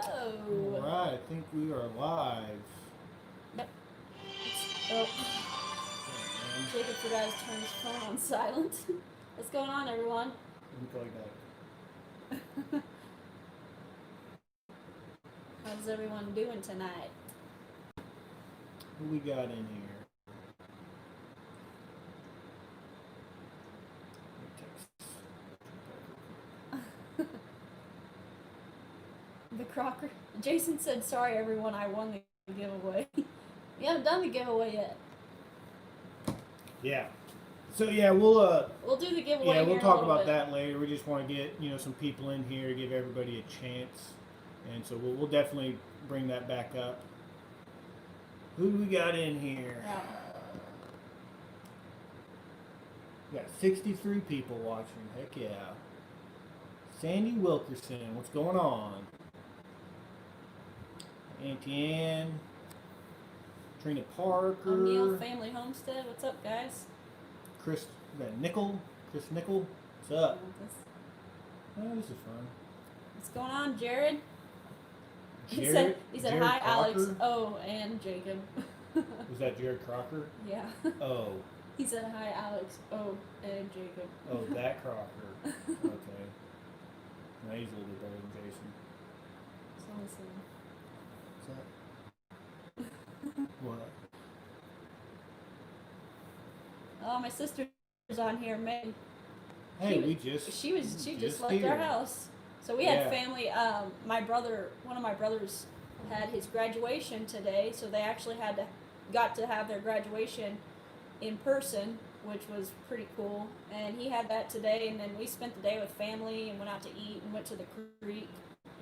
Whoa. Alright, I think we are live. Yep. Oh. Jacob forgot to turn his phone on silent. What's going on, everyone? How's everyone doing tonight? Who we got in here? The Crocker. Jason said, "Sorry, everyone, I won the giveaway." We haven't done the giveaway yet. Yeah. So yeah, we'll do the giveaway. Yeah, we'll talk about that later. We just want to get some people in here to give everybody a chance, and so we'll definitely bring that back up. Who do we got in here? Yeah. We got 63 people watching. Heck yeah. Sandy Wilkerson, what's going on? Auntie Ann, Trina Parker, O'Neill Family Homestead. What's up, guys? Chris Nickel, what's up? Oh, this is fun. What's going on, Jared? He Jared said hi, Crocker? Alex. Oh, and Jacob. Was that Jared Crocker? Yeah. Oh. He said hi, Alex. Oh, and Jacob. Oh, that Crocker. Okay. Now he's a little bit better than Jason. So listen. What's that? What? Oh, my sister's on here, Meg. Hey, She just left our house. So we had family. One of my brothers had his graduation today, so they actually got to have their graduation in person, which was pretty cool. And he had that today, and then we spent the day with family and went out to eat and went to the creek.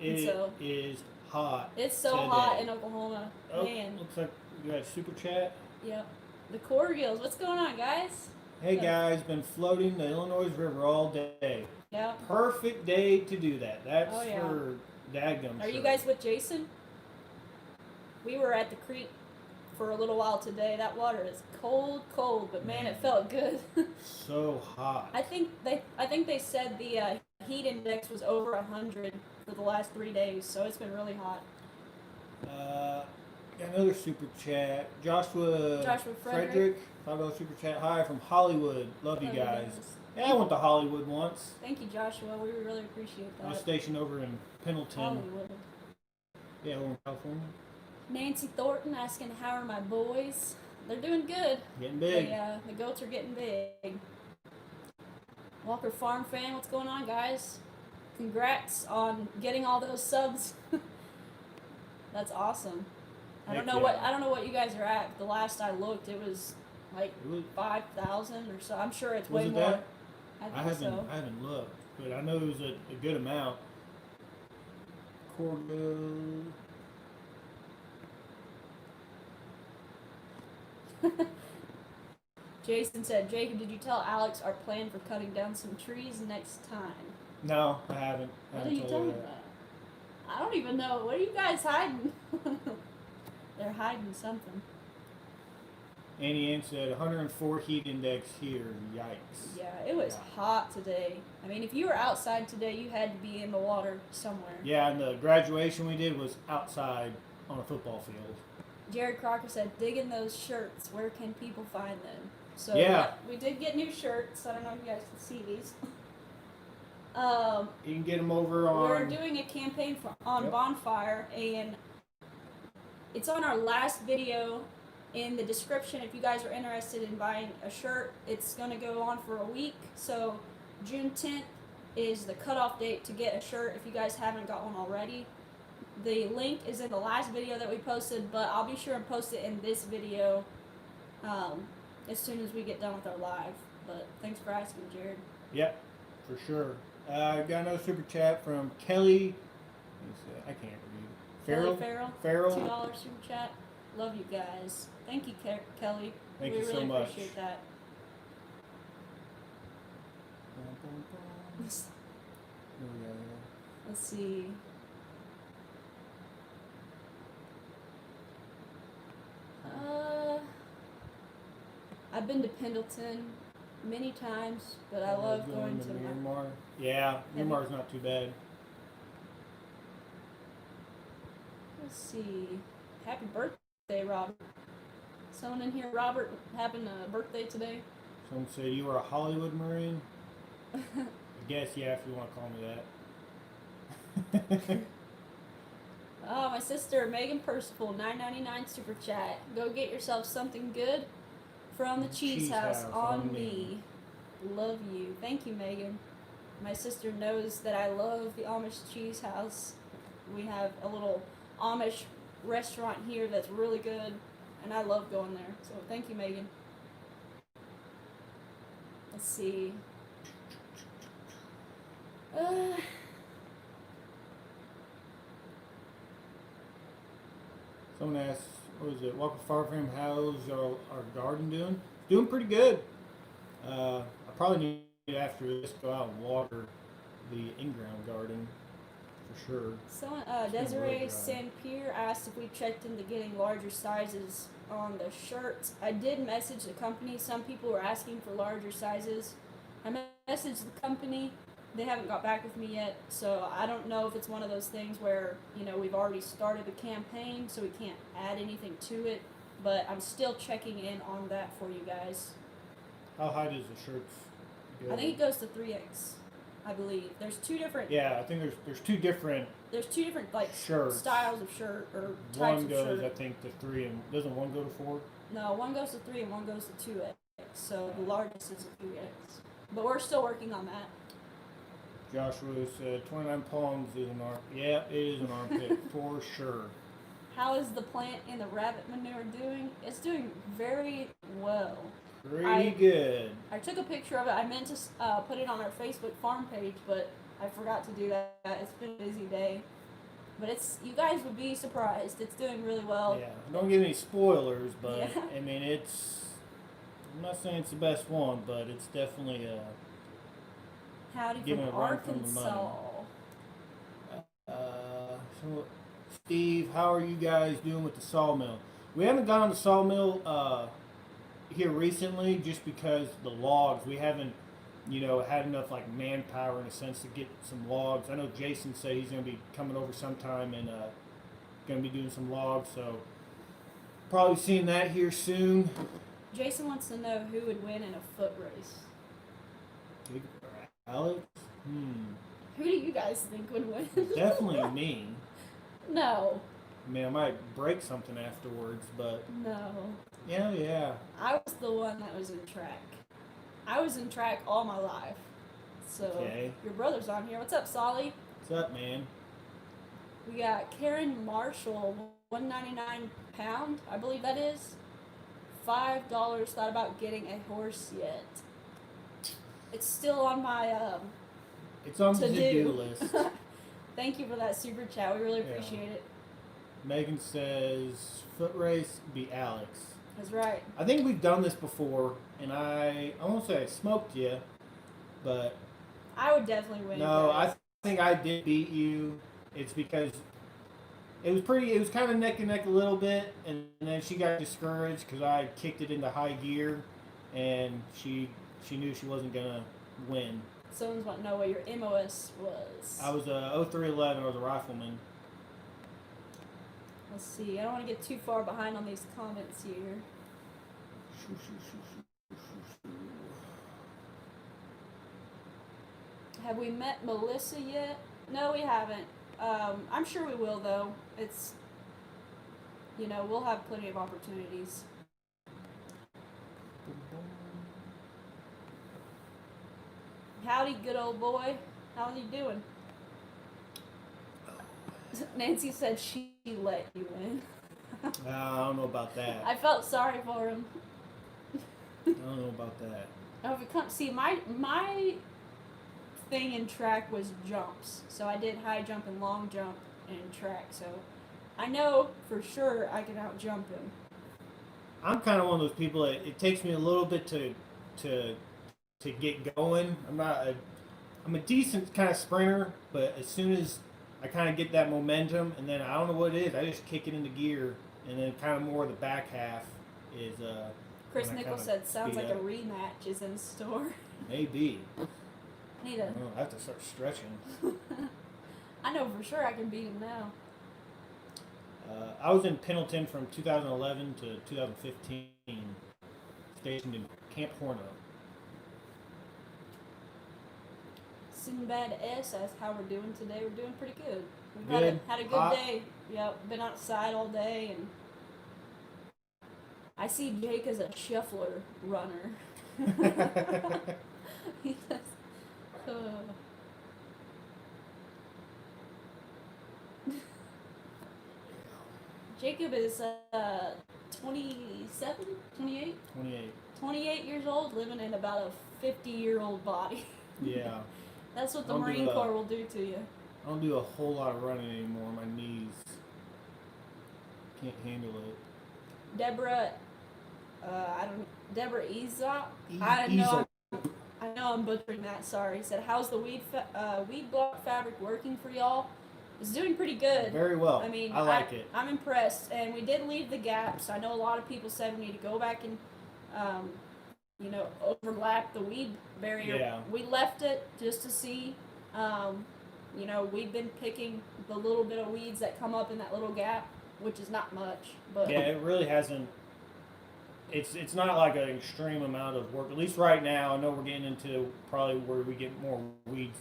It is hot. It's so today. hot in Oklahoma. Oh, Man. looks like you got a super chat. Yep. The Corgills. What's going on, guys? Hey guys, been floating the Illinois River all day. Yeah. Perfect day to do that. That's yeah. for dadgum. Are you guys with Jason? We were at the creek for a little while today. That water is cold, but man, it felt good. So hot. I think they said the heat index was over 100 for the last 3 days, so it's been really hot. Got another super chat. Joshua Frederick, $5 super chat. Hi from Hollywood. Love you guys. Yeah, I went to Hollywood once. Thank you, Joshua. We really appreciate that. I was stationed over in Pendleton. Hollywood. Yeah, over in California. Nancy Thornton asking, how are my boys? They're doing good. Getting big. The goats are getting big. Walker Farm fan, what's going on, guys? Congrats on getting all those subs. That's awesome. I don't know what you guys are at. The last I looked, it was like 5,000 or so. I'm sure it's way more. I haven't looked, but I know it was a good amount. Corgo. Jason said, Jacob, did you tell Alex our plan for cutting down some trees next time? No, I haven't. What did you tell me about? I don't even know. What are you guys hiding? They're hiding something. Annie Ann said 104 heat index here. Yikes. Yeah, it was hot today. I mean, if you were outside today, you had to be in the water somewhere. Yeah, and the graduation we did was outside on a football field. Jared Crocker said, digging those shirts. Where can people find them? So we did get new shirts. I don't know if you guys can see these. You can get them over on... We're doing a campaign on Bonfire, and it's on our last video in the description. If you guys are interested in buying a shirt, it's going to go on for a week. So June 10th is the cutoff date to get a shirt if you guys haven't got one already. The link is in the last video that we posted, but I'll be sure and post it in this video as soon as we get done with our live. But thanks for asking, Jared. Yep, for sure. I got another super chat from Kelly. I can't read. Farrell. $2 super chat. Love you guys. Thank you, Kelly. Thank you so much. We really appreciate that. Let's see. I've been to Pendleton many times, but I love going to Miramar. Yeah, Miramar's not too bad. Let's see. Happy birthday, Robert. Someone in here, Robert, having a birthday today? Someone said you were a Hollywood Marine. I guess, yeah, if you want to call me that. Oh, my sister, Megan Percival, $9.99 super chat. Go get yourself something good from the Cheese House on me. Love you. Thank you, Megan. My sister knows that I love the Amish Cheese House. We have a little Amish restaurant here that's really good, and I love going there. So thank you, Megan. Let's see. Someone asked, what was it, Walker Farm, how's our garden doing? It's doing pretty good. I probably need after this go out and water the in-ground garden for sure. Someone, It's been Desiree really dry. St. Pierre asked if we checked into getting larger sizes on the shirts. I did message the company. Some people were asking for larger sizes. I messaged the company. They haven't got back with me yet, so I don't know if it's one of those things where, you know, we've already started the campaign, so we can't add anything to it. But I'm still checking in on that for you guys. How high does the shirts go? I think it goes to 3X, I believe. There's two different. Yeah, I think there's two different There's two different like shirts. styles of shirt or types One of goes, shirt. I think, to 3, and doesn't one go to 4? No, one goes to 3 and one goes to 2X. So the largest is a 3X. But we're still working on that. Joshua said 29 palms is an armpit. Yeah, it is an armpit for sure. How is the plant in the rabbit manure doing? It's doing very well. Pretty good. I took a picture of it. I meant to put it on our Facebook farm page, but I forgot to do that. It's been a busy day. But it's, you guys would be surprised. It's doing really well. Yeah, don't give any spoilers, but Yeah. I mean, I'm not saying it's the best one, but it's definitely Howdy Giving from a run for the money. Arkansas. So Steve, how are you guys doing with the sawmill? We haven't gone on the sawmill here recently just because the logs, we haven't, had enough like manpower in a sense to get some logs. I know Jason said he's going to be coming over sometime and going to be doing some logs, so probably seeing that here soon. Jason wants to know who would win in a foot race. Alex? Who do you guys think would win? Definitely me. No. I mean, I might break something afterwards, but No. yeah. I was the one that was in track. I was in track all my life. So Okay. your brother's on here. What's up, Solly? What's up, man? We got Karen Marshall, $1.99 pound, I believe that is. $5. Thought about getting a horse yet. It's still on my It's on the to-do to-do list. Thank you for that super chat. We really appreciate it. Megan says, Footrace be Alex. That's right. I think we've done this before, and I won't say I smoked you, but I would definitely win. no, guys. I think I did beat you. It's because it was kind of neck and neck a little bit, and then she got discouraged because I kicked it into high gear, and she knew she wasn't going to win. Someone's wanting to know what your MOS was. I was a 0311. I was a rifleman. Let's see. I don't want to get too far behind on these comments here. Have we met Melissa yet? No, we haven't. I'm sure we will, though. It's, we'll have plenty of opportunities. Howdy, good old boy. How's he doing? Nancy said she let you in. I don't know about that. I felt sorry for him. I don't know about that. Oh, if it comes, see, my thing in track was jumps. So I did high jump and long jump in track. So I know for sure I can out jump him. I'm kind of one of those people that it takes me a little bit to get going. I'm a decent kind of sprinter, but as soon as I kind of get that momentum, and then I don't know what it is, I just kick it into gear, and then kind of more the back half is. Chris when I Nichols kinda said, "Sounds speed like a up. rematch is in store." Maybe. I need to. I have to start stretching. I know for sure I can beat him now. I was in Pendleton from 2011 to 2015, stationed in Camp Horno. Sinbad S asks how we're doing today. We're doing pretty good. We've Good. had a good Hot. day. Yep, been outside all day, and I see Jake as a shuffler runner. He does. Jacob is 27, 28? 28. 28 years old, living in about a 50-year-old body. Yeah. That's what the Don't do Marine that. Corps will do to you. I don't do a whole lot of running anymore. My knees can't handle it. Deborah, Deborah Ezop. Easel. I know I'm butchering that. Sorry. He said, "How's the weed block fabric working for y'all?" It's doing pretty good. Very well. I mean, I like it. I'm impressed, and we did leave the gaps. I know a lot of people said we need to go back and, overlap the weed barrier. Yeah. We left it just to see. We've been picking the little bit of weeds that come up in that little gap, which is not much, but Yeah, it really hasn't. It's not like an extreme amount of work. At least right now, I know we're getting into probably where we get more weeds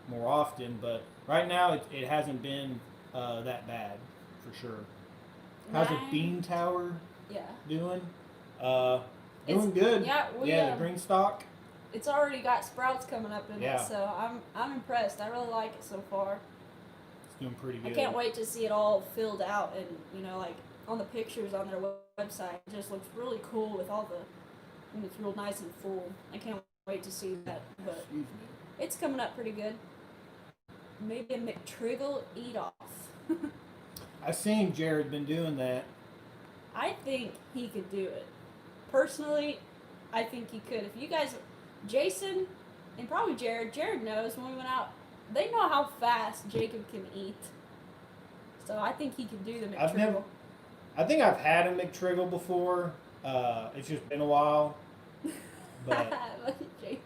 more often, but right now it hasn't been that bad for sure. How's the bean tower yeah, doing? It's- Doing good. yeah, the green stalk. it's already got sprouts coming up in Yeah. it, so I'm impressed. I really like it so far. It's doing pretty good. I can't wait to see it all filled out and like on the pictures on their website. It just looks really cool with all it's real nice and full. I can't wait to see that, but Excuse me. it's coming up pretty good. Maybe a McTriggle eat off. I've seen Jared been doing that. I think he could do it. Personally, I think he could. If you guys, Jason, and probably Jared knows when we went out, they know how fast Jacob can eat. So I think he could do the McTriggle. I think I've had a McTriggle before. It's just been a while. But Look at Jason.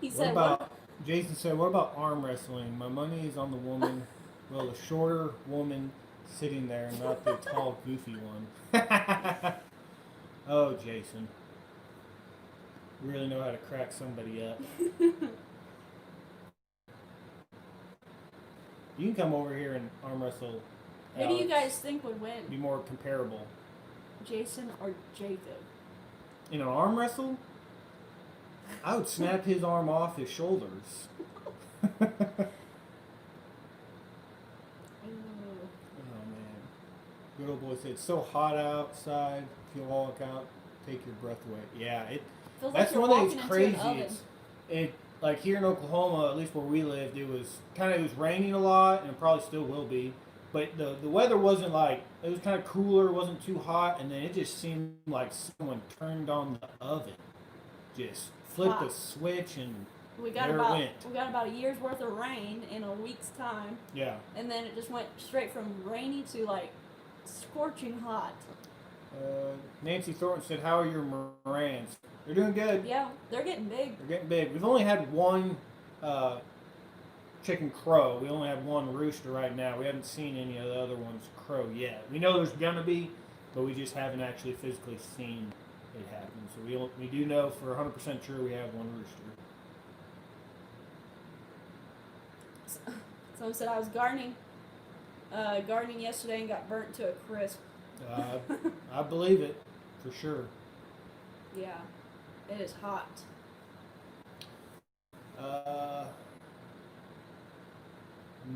He what said, about, Jason said, what about arm wrestling? My money is on the woman, well, the shorter woman sitting there, not the tall, goofy one. Oh, Jason. Really know how to crack somebody up. You can come over here and arm wrestle. Who do you Alex. guys think would win? Be more comparable. Jason or Jacob? In an arm wrestle, I would snap his arm off his shoulders. Ooh. Oh man. Good old boy said, it's so hot outside. If you walk out, take your breath away. Yeah, Feels that's like you're one thing walking that's into an crazy. oven. It like here in Oklahoma, at least where we lived, it was raining a lot, and it probably still will be. But the weather wasn't like, it was kind of cooler, it wasn't too hot, and then it just seemed like someone turned on the oven, just flipped the switch, and We got there it about went. a year's worth of rain in a week's time, Yeah. and then it just went straight from rainy to like scorching hot. Nancy Thornton said, how are your Morans? They're doing good. Yeah, they're getting big. They're getting big. We've only had one chicken crow. We only have one rooster right now. We haven't seen any of the other ones crow yet. We know there's gonna be, but we just haven't actually physically seen it happen. So we do know for 100% sure we have one rooster. Someone said I was gardening yesterday and got burnt to a crisp. I believe it for sure. Yeah, it is hot.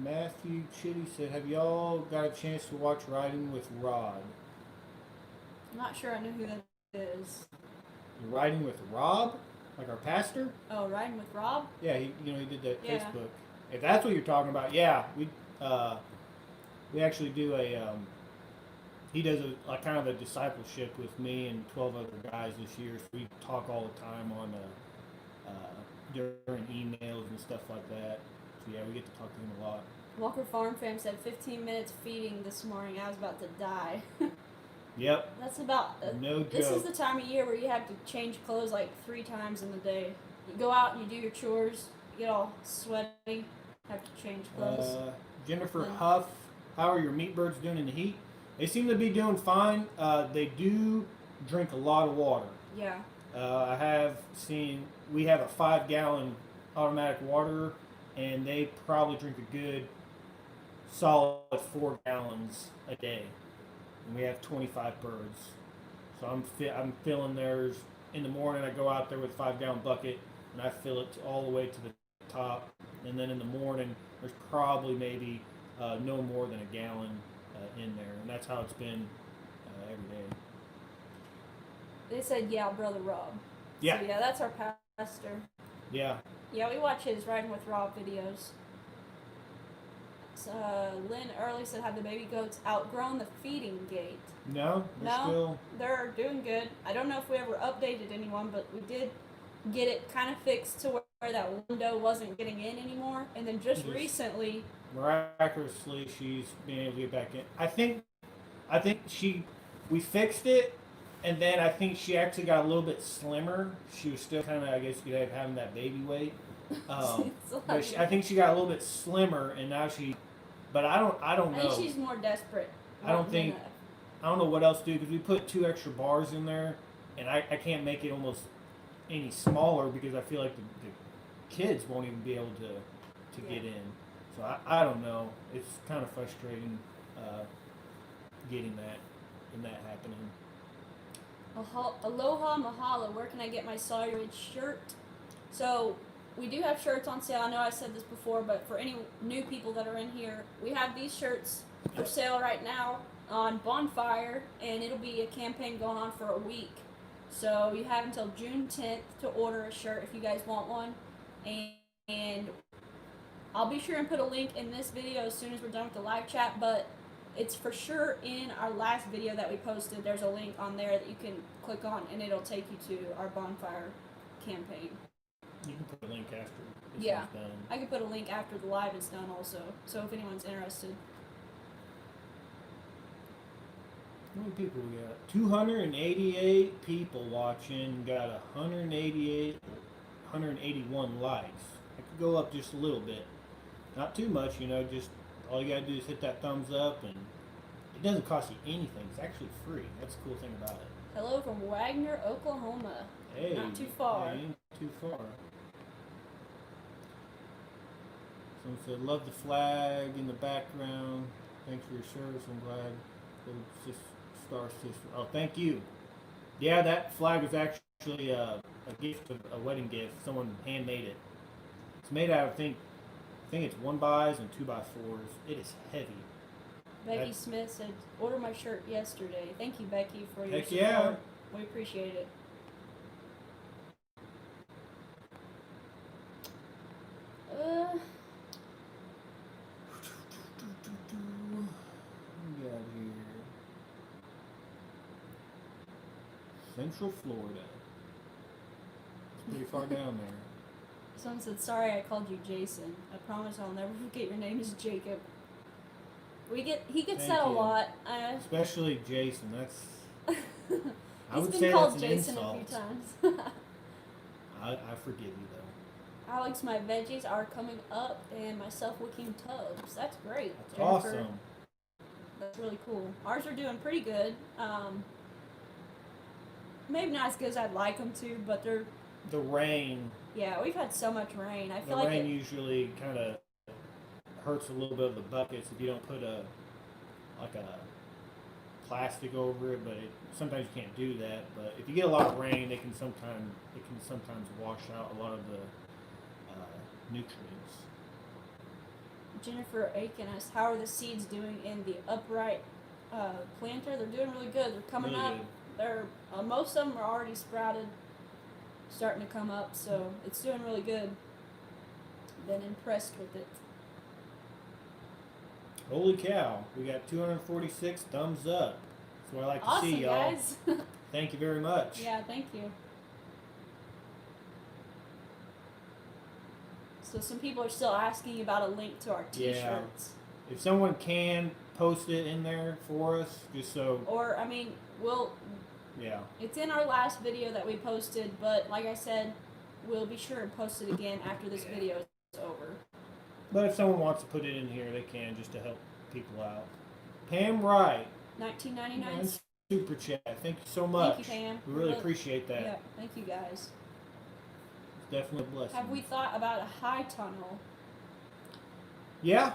Matthew Chitty said, have y'all got a chance to watch Riding with Rod? I'm not sure I know who that is. You're Riding with Rob? Like our pastor? Oh, Riding with Rob? Yeah, he did that Yeah. Facebook. If that's what you're talking about, yeah, we actually do a he does a kind of a discipleship with me and 12 other guys this year. So we talk all the time on during emails and stuff like that. So yeah, we get to talk to him a lot. Walker Farm Fam said 15 minutes feeding this morning. I was about to die. Yep. That's about No joke. This is the time of year where you have to change clothes like 3 times in the day. You go out and you do your chores, you get all sweaty, have to change clothes. Jennifer Huff how are your meat birds doing in the heat? They seem to be doing fine. They do drink a lot of water. Yeah. I have seen, we have a 5-gallon automatic waterer, and they probably drink a good solid 4 gallons a day. And we have 25 birds. So I'm filling theirs in the morning. I go out there with a 5-gallon bucket and I fill it all the way to the top. And then in the morning, there's probably maybe no more than a gallon in there. And that's how it's been every day. They said, yeah, Brother Rob. Yeah. So, yeah, that's our pastor. Yeah. Yeah, we watch his Riding with Rob videos. Lynn early said, have the baby goats outgrown the feeding gate? No, they're doing good. I don't know if we ever updated anyone, but we did get it kind of fixed to where that window wasn't getting in anymore. And then just recently, miraculously, she's been able to get back in. I think we fixed it, and then I think she actually got a little bit slimmer. She was still kind of, I guess you could have having that baby weight. But I think she got a little bit slimmer, and now but I don't know. I think she's more desperate. I don't know what else to do, because we put 2 extra bars in there, and I can't make it almost any smaller because I feel like the kids won't even be able to get in. So I don't know. It's kind of frustrating getting that happening. Aloha Mahalo, where can I get my Sawyer Ridge shirt? So we do have shirts on sale. I know I said this before, but for any new people that are in here, we have these shirts for sale right now on Bonfire, and it'll be a campaign going on for a week. So you have until June 10th to order a shirt if you guys want one. And I'll be sure and put a link in this video as soon as we're done with the live chat, but it's for sure in our last video that we posted. There's a link on there that you can click on, and it'll take you to our Bonfire campaign. You can put a link after this Yeah, is done. I can put a link after the live is done also, so if anyone's interested. How many people we got? 288 people watching. Got 181 likes. I could go up just a little bit. Not too much, just all you gotta do is hit that thumbs up, and it doesn't cost you anything. It's actually free. That's the cool thing about it. Hello from Wagner, Oklahoma. Hey, not too far. Ain't too far. Someone said, love the flag in the background. Thanks for your service. I'm glad. Star sister. Oh, thank you. Yeah, that flag was actually a gift, a wedding gift. Someone handmade it. It's made out of, I think it's 1x and 2x4s. It is heavy. Becky Smith said, order my shirt yesterday. Thank you, Becky, for your Heck support. yeah. We appreciate it. What we got here? Central Florida. It's pretty far down there. Someone said, sorry I called you Jason. I promise I'll never forget your name is Jacob. He gets that a lot. Especially Jason. That's I would been say called that's an Jason insult. a few times. I forgive you though. Alex, my veggies are coming up and my self-wicking tubs. That's great. That's Jennifer. awesome. That's really cool. Ours are doing pretty good. Maybe not as good as I'd like them to, but they're... The rain. Yeah, we've had so much rain. I feel the like rain usually kind of hurts a little bit of the buckets if you don't put a plastic over it. But sometimes you can't do that. But if you get a lot of rain, it can sometimes wash out a lot of the nutrients. Jennifer Aiken asked, how are the seeds doing in the upright planter? They're doing really good. They're coming Really up. good. They're most of them are already sprouted, starting to come up. So it's doing really good. Been impressed with it. Holy cow! We got 246 thumbs up. That's what I like Awesome, to see, y'all. guys. Thank you very much. Yeah, thank you. So some people are still asking about a link to our t-shirts. Yeah. If someone can post it in there for us, just so. Or, I mean, Yeah. it's in our last video that we posted, but like I said, we'll be sure and post it again after this video is over. But if someone wants to put it in here, they can, just to help people out. Pam Wright, 1999. nice super chat. Thank you so much. Thank you, Pam. We really appreciate that. Yeah, thank you guys. It's definitely a blessing. Have we thought about a high tunnel? Yeah,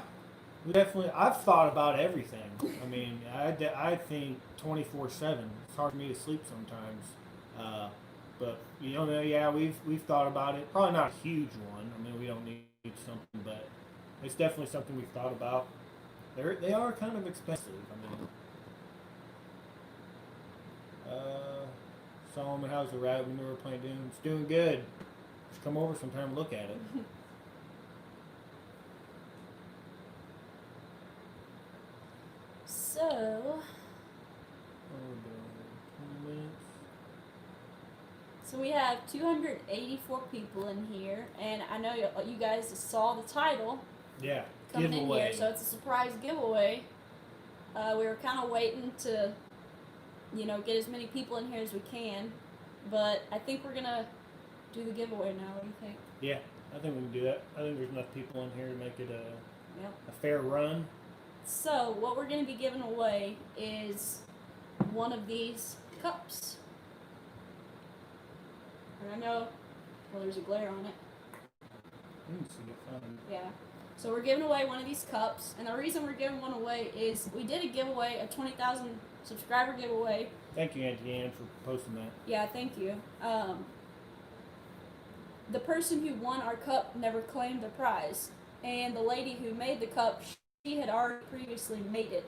we definitely. I've thought about everything. I mean, I think 24/7. It's hard for me to sleep sometimes. But you know, yeah, we've thought about it. Probably not a huge one. I mean, we don't need something, but it's definitely something we've thought about. They are kind of expensive. I mean, Solomon, how's the rat when we were playing doing? It's doing good. Just come over sometime and look at it. So, 20 minutes. so we have 284 people in here, and I know you guys saw the title Yeah, coming giveaway. in here, so it's a surprise giveaway. We were kind of waiting to, get as many people in here as we can, but I think we're gonna do the giveaway now. What do you think? Yeah, I think we can do that. I think there's enough people in here to make it Yep. a fair run. So what we're going to be giving away is one of these cups. And I know, well, there's a glare on it. You can see it fine. Yeah. So we're giving away one of these cups, and the reason we're giving one away is we did a giveaway, a 20,000 subscriber giveaway. Thank you, Auntie Ann, for posting that. Yeah, thank you. The person who won our cup never claimed the prize, and the lady who made the cup, she had already previously made it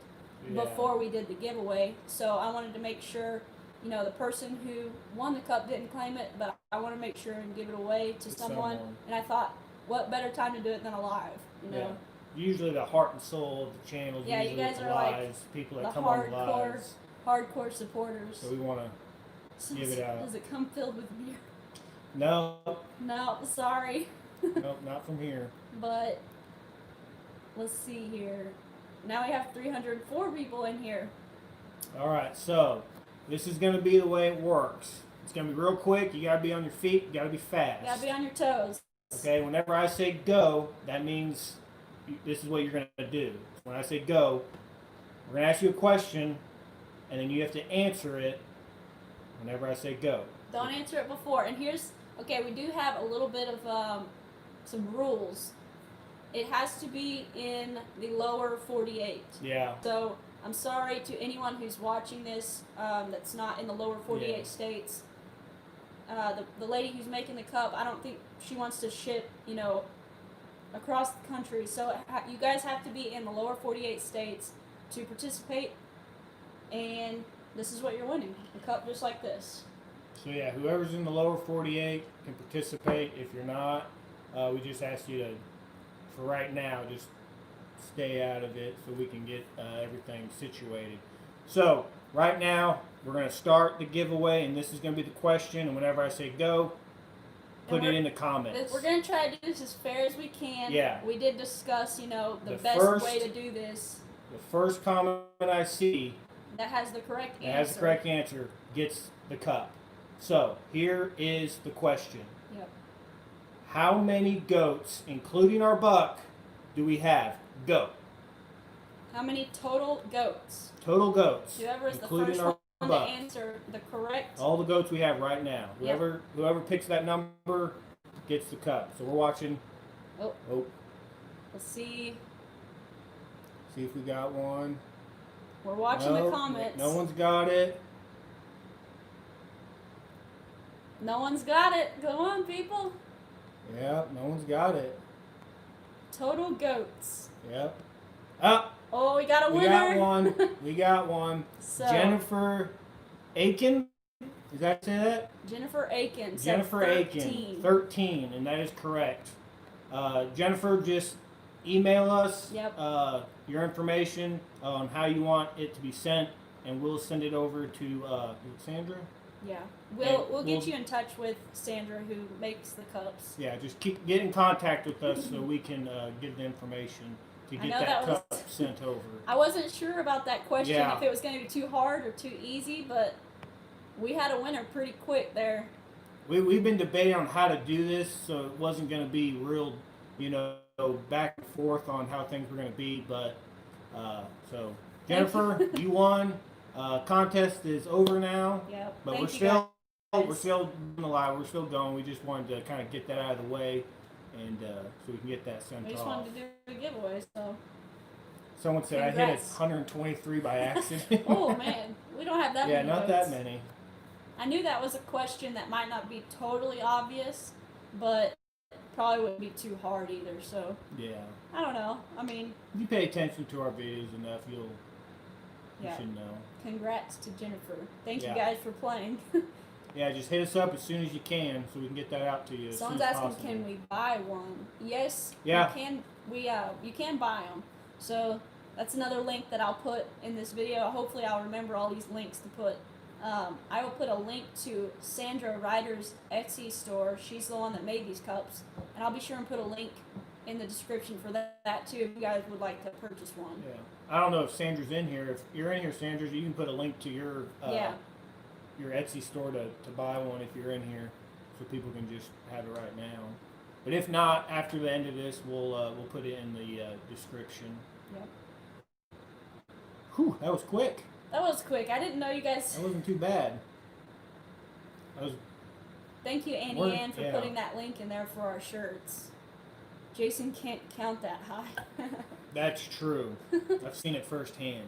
Yeah. before we did the giveaway. So I wanted to make sure, the person who won the cup didn't claim it, but I want to make sure and give it away to someone. And I thought, what better time to do it than alive, Yeah. Usually the heart and soul of the channel is Yeah, you usually guys the are like lives, people the that come on lives. hardcore supporters. So we want to give it out. Does it come filled with beer? No, No, sorry. nope, not from here. But let's see here. Now we have 304 people in here. All right, so this is going to be the way it works. It's going to be real quick. You got to be on your feet. You got to be fast. You gotta be on your toes. Okay, whenever I say go, that means this is what you're going to do. When I say go, we're going to ask you a question, and then you have to answer it whenever I say go. Don't answer it before. And we do have a little bit of some rules. It has to be in the lower 48. Yeah. So I'm sorry to anyone who's watching this that's not in the lower 48 Yeah. states. The lady who's making the cup, I don't think she wants to ship, across the country. So you guys have to be in the lower 48 states to participate. And this is what you're winning. A cup just like this. So yeah, whoever's in the lower 48 can participate. If you're not, we just ask you to, for right now, just stay out of it so we can get everything situated. So right now, we're going to start the giveaway, and this is going to be the question. And whenever I say go, put it in the comments. We're going to try to do this as fair as we can. Yeah. We did discuss, the best way to do this. The first comment I see That has the correct answer. that has the correct answer gets the cup. So here is the question. Yep. How many goats, including our buck, do we have? Go. How many total goats? Total goats, Whoever is the including first our one buck. to answer the correct. All the goats we have right now. Yep. Whoever picks that number gets the cup. So we're watching. Oh. Oh. Let's see. See if we got one. We're watching No, the comments. No one's got it. No one's got it. Go on, people. Yeah, no one's got it. Total goats. Yep. Up. Oh, we got a We winner. got one. We got one. So, Jennifer Aiken. Is that it? Jennifer Aiken. said Jennifer 13. Aiken. 13, and that is correct. Jennifer, just email us Yep. your information on how you want it to be sent, and we'll send it over to Sandra. Yeah. And We'll get we'll- you in touch with Sandra who makes the cups. Yeah, just get in contact with us so we can get the information to I get know that that cup sent over. I wasn't sure about that question, Yeah. if it was going to be too hard or too easy, but we had a winner pretty quick there. We've been debating on how to do this, so it wasn't going to be real, back and forth on how things were going to be, but So Jennifer, you won. Contest is over now. Yep. But Thank we're you, still guys. we're still doing live. We're still going. We just wanted to kind of get that out of the way, and so we can get that sent We just off. wanted to do a giveaway, so. Someone said Congrats. I hit 123 by accident. Oh man, we don't have that Yeah, many. not votes. that many. I knew that was a question that might not be totally obvious, but probably wouldn't be too hard either. So Yeah. I don't know. I mean, If you pay attention to our videos enough, you yeah. should know. Congrats to Jennifer. Thank Yeah. you guys for playing. Yeah, just hit us up as soon as you can, so we can get that out to you as Someone's soon as asking, possible. can we buy one? Yes. Yeah. You can. You can buy them. So that's another link that I'll put in this video. Hopefully, I'll remember all these links to put. I will put a link to Sandra Ryder's Etsy store. She's the one that made these cups, and I'll be sure and put a link in the description for that too. If you guys would like to purchase one. Yeah. I don't know if Sandra's in here. If you're in here, Sandra, you can put a link to your your Etsy store to buy one if you're in here, so people can just have it right now. But if not, after the end of this, we'll put it in the description. Yep. Whew, that was quick. That was quick. I didn't know you guys. That wasn't too bad. That was. Thank you, Annie Ann, for putting that link in there for our shirts. Jason can't count that high. That's true. I've seen it firsthand.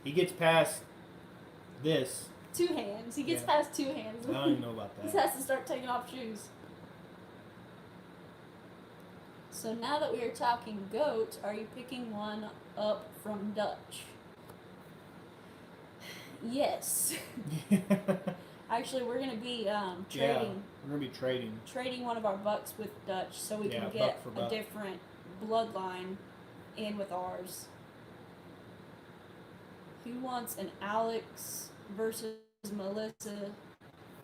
He gets past this. 2 hands. He gets Yeah. past 2 hands. I don't even know about He that. has to start taking off shoes. So now that we are talking goat, are you picking one up from Dutch? Yes. Actually, we're gonna be trading. We're gonna be trading. Trading one of our bucks with Dutch, so we can buck get for a buck. different bloodline in with ours. Who wants an Alex versus Melissa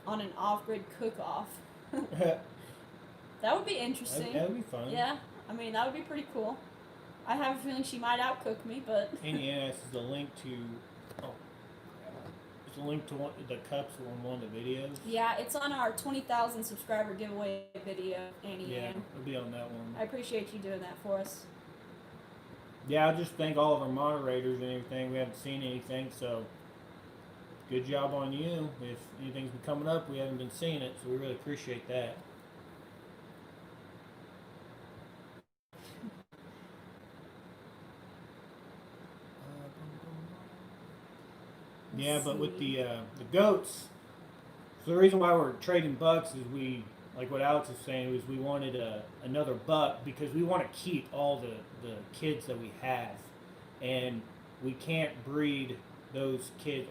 on an off-grid cook-off? That would be interesting. That'd be fun. Yeah, I mean that would be pretty cool. I have a feeling she might outcook me, but. Annie Ann asks, is the link to is the link to the cups on one of the videos? Yeah, it's on our 20,000 subscriber giveaway video, Annie Yeah, Ann. it'll be on that one. I appreciate you doing that for us. Yeah, I'll just thank all of our moderators and everything. We haven't seen anything, so good job on you. If anything's been coming up, we haven't been seeing it, so we really appreciate that. Yeah, but with the goats, so the reason why we're trading bucks is we, like what Alex was saying, was we wanted another buck because we want to keep all the kids that we have, and we can't breed those kids.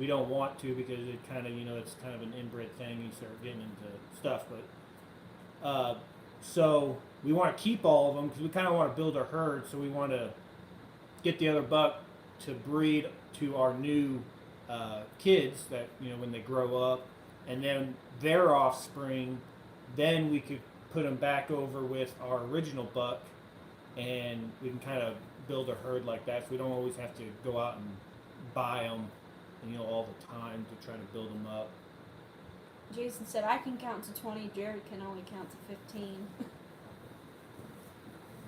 We don't want to because it kind of, it's kind of an inbred thing. You start getting into stuff, but so we want to keep all of them because we kind of want to build a herd. So we want to get the other buck to breed to our new kids that when they grow up, and then their offspring, then we could put them back over with our original buck, and we can kind of build a herd like that. So we don't always have to go out and buy them, all the time to try to build them up. Jason said, I can count to 20, Jared can only count to 15.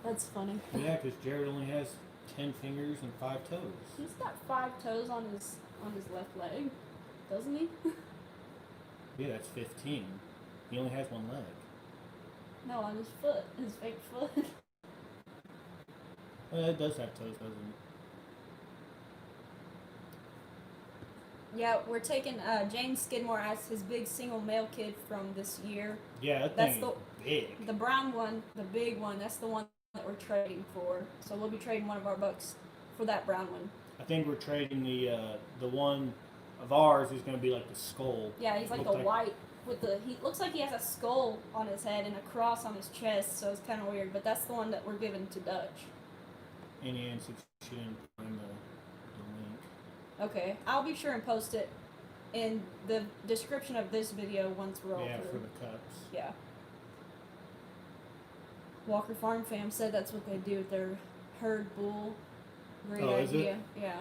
That's funny. Yeah, because Jared only has 10 fingers and 5 toes. He's got 5 toes on his left leg, doesn't he? Yeah, that's 15. He only has 1 leg. No, on his foot, his fake foot. It does have toes, doesn't it? Yeah, we're taking James Skidmore as his big single male kid from this year. Yeah, That's thing is big. The brown one, the big one, that's the one that we're trading for. So we'll be trading one of our bucks for that brown one. I think we're trading the one of ours is going to be like the skull. Yeah, he's like white with he looks like he has a skull on his head and a cross on his chest, so it's kind of weird. But that's the one that we're giving to Dutch. Any answer she didn't find the link. Okay, I'll be sure and post it in the description of this video once we're all Yeah, through. for the cups. Yeah. Walker Farm Fam said that's what they do with their herd bull. Great Oh, is it? idea. Yeah.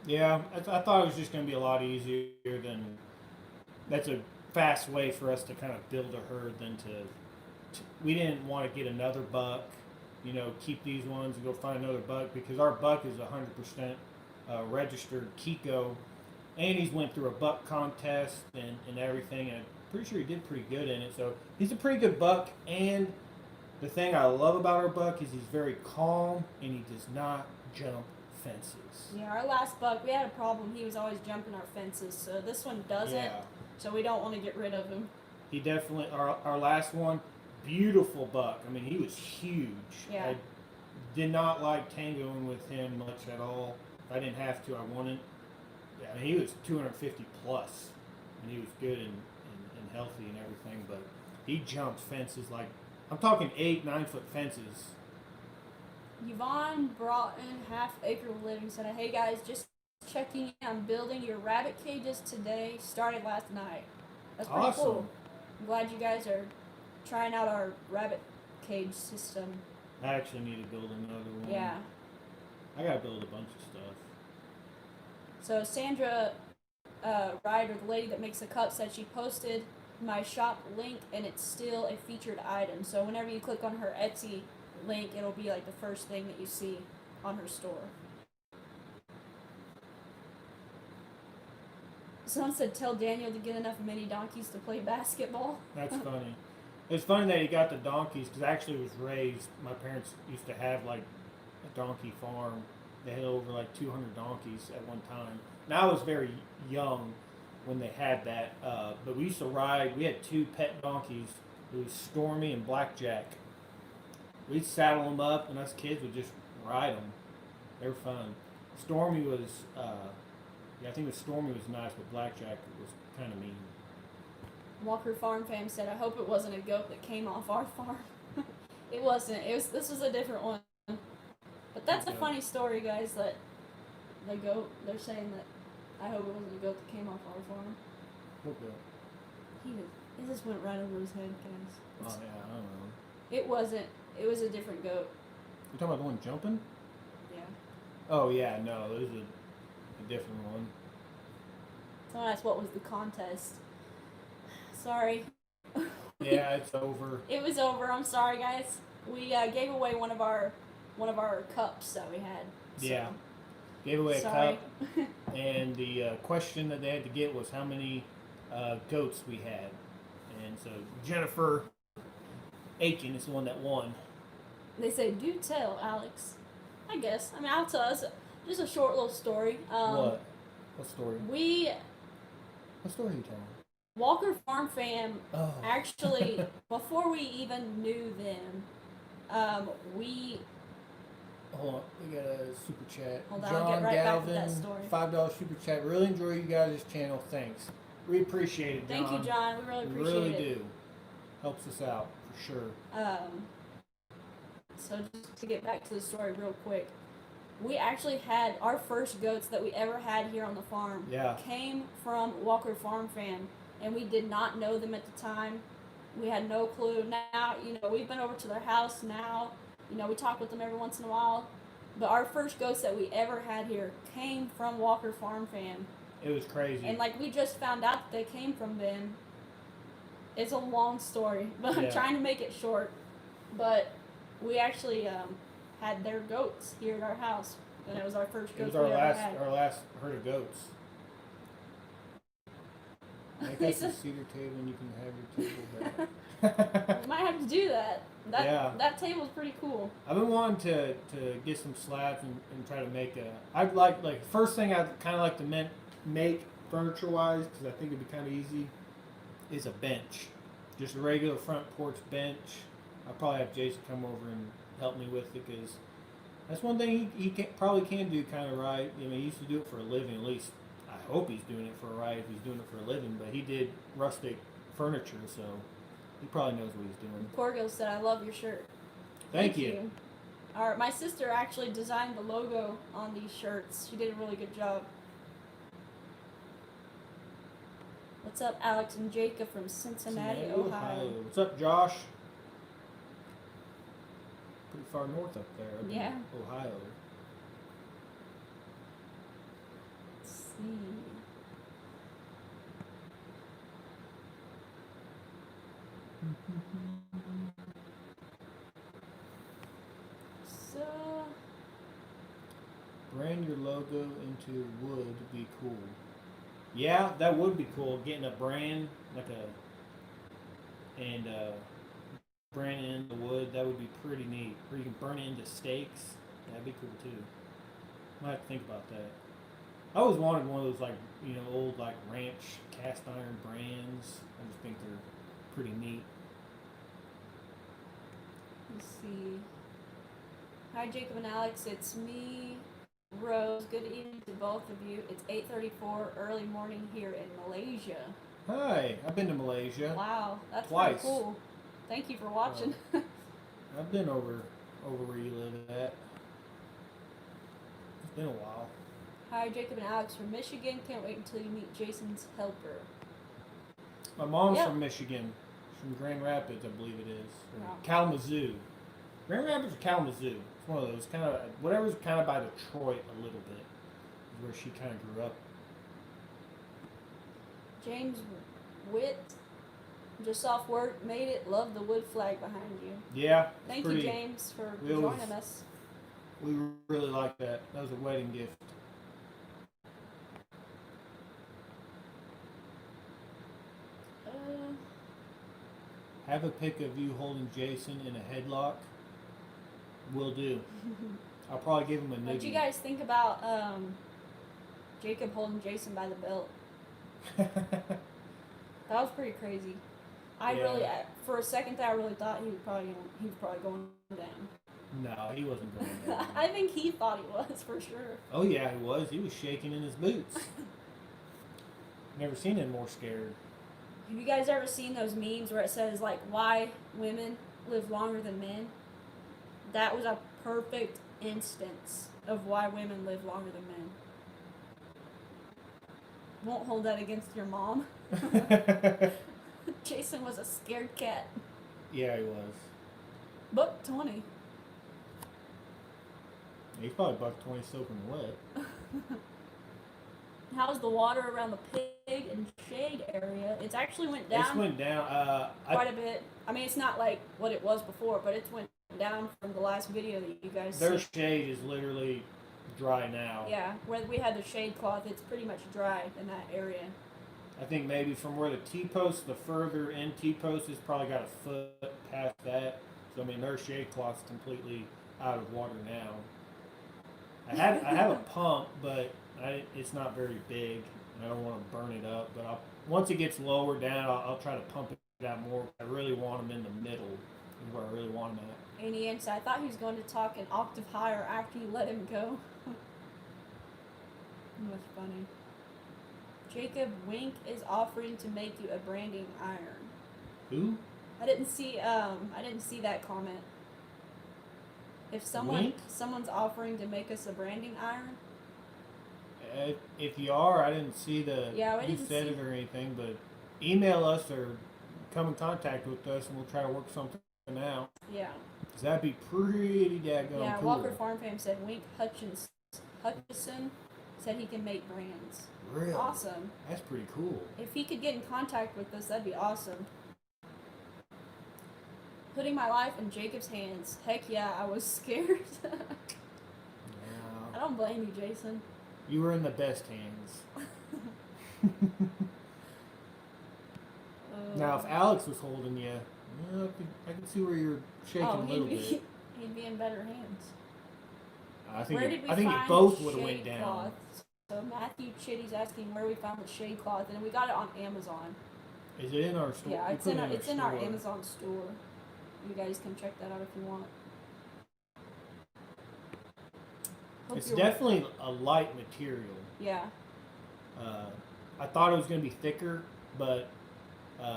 Yeah, I thought it was just going to be a lot easier than. That's a fast way for us to kind of build a herd than to we didn't want to get another buck keep these ones and go find another buck, because our buck is 100% registered Kiko, and he's went through a buck contest and everything, and I'm pretty sure he did pretty good in it. So he's a pretty good buck, and the thing I love about our buck is he's very calm and he does not jump fences. Yeah, our last buck, we had a problem. He was always jumping our fences, so this one doesn't. Yeah. So we don't want to get rid of him. He definitely, our last one, beautiful buck. I mean, he was huge. Yeah. I did not like tangoing with him much at all. If I didn't have to, I wouldn't. Yeah, I mean, he was 250 plus, and he was good and healthy and everything, but he jumped fences like, I'm talking 8-9 foot fences. Yvonne Broughton, Half Acre Living, said, "Hey guys, just checking in on building your rabbit cages today. Started last night." That's pretty Awesome. cool. I'm glad you guys are trying out our rabbit cage system. I actually need to build another one. Yeah. I gotta build a bunch of stuff. So Sandra Ryder, the lady that makes the cup, said she posted my shop link and it's still a featured item. So whenever you click on her Etsy link, it'll be like the first thing that you see on her store. Someone said, "Tell Daniel to get enough mini donkeys to play basketball." That's funny. It's funny that he got the donkeys, because actually it was raised. My parents used to have like a donkey farm. They had over like 200 donkeys at one time. Now I was very young when they had that, but we used to ride. We had 2 pet donkeys. It was Stormy and Blackjack. We'd saddle them up, and us kids would just ride them. They were fun. Stormy was, I think Stormy was nice, but Blackjack was kind of mean. Walker Farm Fam said, "I hope it wasn't a goat that came off our farm." It wasn't. This was a different one. But that's a funny story, guys, that the goat, they're saying that I hope it wasn't a goat that came off our farm. What goat? It just went right over his head, guys. Oh yeah, I don't know. It wasn't. It was a different goat. You talking about the one jumping? Yeah. Oh yeah, no, there's a different one. Someone asked what was the contest. Sorry. Yeah, it's over. It was over. I'm sorry, guys. We gave away one of our cups that we had. So. Yeah. Gave away Sorry. a cup, and the question that they had to get was how many goats we had. And so Jennifer Aiken is the one that won. They say, "Do tell, Alex." I guess. I mean, I'll tell us just a short little story. What? What story? What story are you telling? Walker Farm Fam, Oh. actually, before we even knew them, we... Hold on, we got a super chat. Hold on, John I'll get right back to Galvin, that story. $5 super chat. Really enjoy you guys' channel. Thanks. We appreciate it, John. Thank you, John. We really appreciate we really it. do. Helps us out, for sure. So just to get back to the story real quick, we actually had our first goats that we ever had here on the farm. Yeah. Came from Walker Farm Fam, and we did not know them at the time. We had no clue. Now, we've been over to their house now. We talk with them every once in a while. But our first goats that we ever had here came from Walker Farm Fam. It was crazy. And we just found out that they came from them. It's a long story, but I'm trying to make it short. But we actually had their goats here at our house, and it was our first goats it was we ever had. our last herd of goats. Make us a cedar table and you can have your table back. We might have to do that. That table's pretty cool. I've been wanting to get some slabs and try to make I'd like first thing I'd kind of like to make furniture wise, because I think it'd be kind of easy, is a bench. Just a regular front porch bench. I'll probably have Jason come over and help me with it, because that's one thing he probably can do kind of right. I mean, he used to do it for a living, at least. I hope he's doing it for a right if he's doing it for a living, but he did rustic furniture, so he probably knows what he's doing. Corgil said, "I love your shirt." Thank you. My sister actually designed the logo on these shirts. She did a really good job. What's up, Alex and Jacob from Cincinnati, Ohio? What's up, Josh? Pretty far north up there. Yeah. Ohio. Let's see. Brand your logo into wood would be cool. Yeah, that would be cool. Getting a brand like and brand it into wood, that would be pretty neat. Or you can burn it into steaks. That'd be cool too. Might have to think about that. I always wanted one of those old ranch cast iron brands. I just think they're pretty neat. Let's see. Hi, Jacob and Alex. It's me, Rose. Good evening to both of you. It's 8:34 early morning here in Malaysia. Hi, I've been to Malaysia. Wow, that's Twice. pretty cool. Thank you for watching. I've been over where you live at. It's been a while. Hi, Jacob and Alex from Michigan. Can't wait until you meet Jason's helper. My mom's from Michigan. She's from Grand Rapids, I believe it is. Wow. Kalamazoo. Grand Rapids or Kalamazoo. It's one of those whatever's kind of by Detroit a little bit. Is where she kind of grew up. James Witt, just off work, made it. Love the wood flag behind you. Yeah. Thank you, James, for joining us. We really like that. That was a wedding gift. Have a pic of you holding Jason in a headlock. Will do. I'll probably give him a nigga. What do you guys think about Jacob holding Jason by the belt? That was pretty crazy. For a second there, I really thought he was probably going down. No, he wasn't going down. I think he thought he was, for sure. Oh yeah, he was. He was shaking in his boots. Never seen him more scared. Have you guys ever seen those memes where it says why women live longer than men? That was a perfect instance of why women live longer than men. Won't hold that against your mom. Jason was a scared cat. Yeah, he was. $1.20. He's probably $1.20 soaking wet. How's the water around the pig and shade area? It's actually went down. It's went down quite a bit. I mean, it's not like what it was before, but it's went down from the last video that you guys Their shade is literally dry now. Yeah, where we had the shade cloth, it's pretty much dry in that area. I think maybe from where the T-post, the further in T-post is probably got a foot past that. So I mean, their shade cloth's completely out of water now. I have a pump, but it's not very big. And I don't want to burn it up, but once it gets lower down, I'll try to pump it out more. I really want them in the middle. Is where I really want them at. And he answered, I thought he was going to talk an octave higher after you let him go. That's funny. Jacob, Wink is offering to make you a branding iron. Who? I didn't see that comment. If someone's offering to make us a branding iron. If you are, I didn't see who said it or anything, but email us or come in contact with us and we'll try to work something out. Yeah. Cause that'd be pretty daggone Yeah, cool. Walker Farm Fam said Wink Hutchison said he can make brands. Really? Awesome. That's pretty cool. If he could get in contact with us, that'd be awesome. Putting my life in Jacob's hands. Heck yeah, I was scared. Yeah. I don't blame you, Jason. You were in the best hands. Now, if Alex was holding you, I could see where you're shaking a little bit. He'd be in better hands. I think it both would have went down. Cloth? So Matthew Chitty's asking where we found the shade cloth, and we got it on Amazon. Is it in our store? Yeah, it's in our Amazon store. You guys can check that out if you want. It's definitely a light material. Yeah. I thought it was going to be thicker, but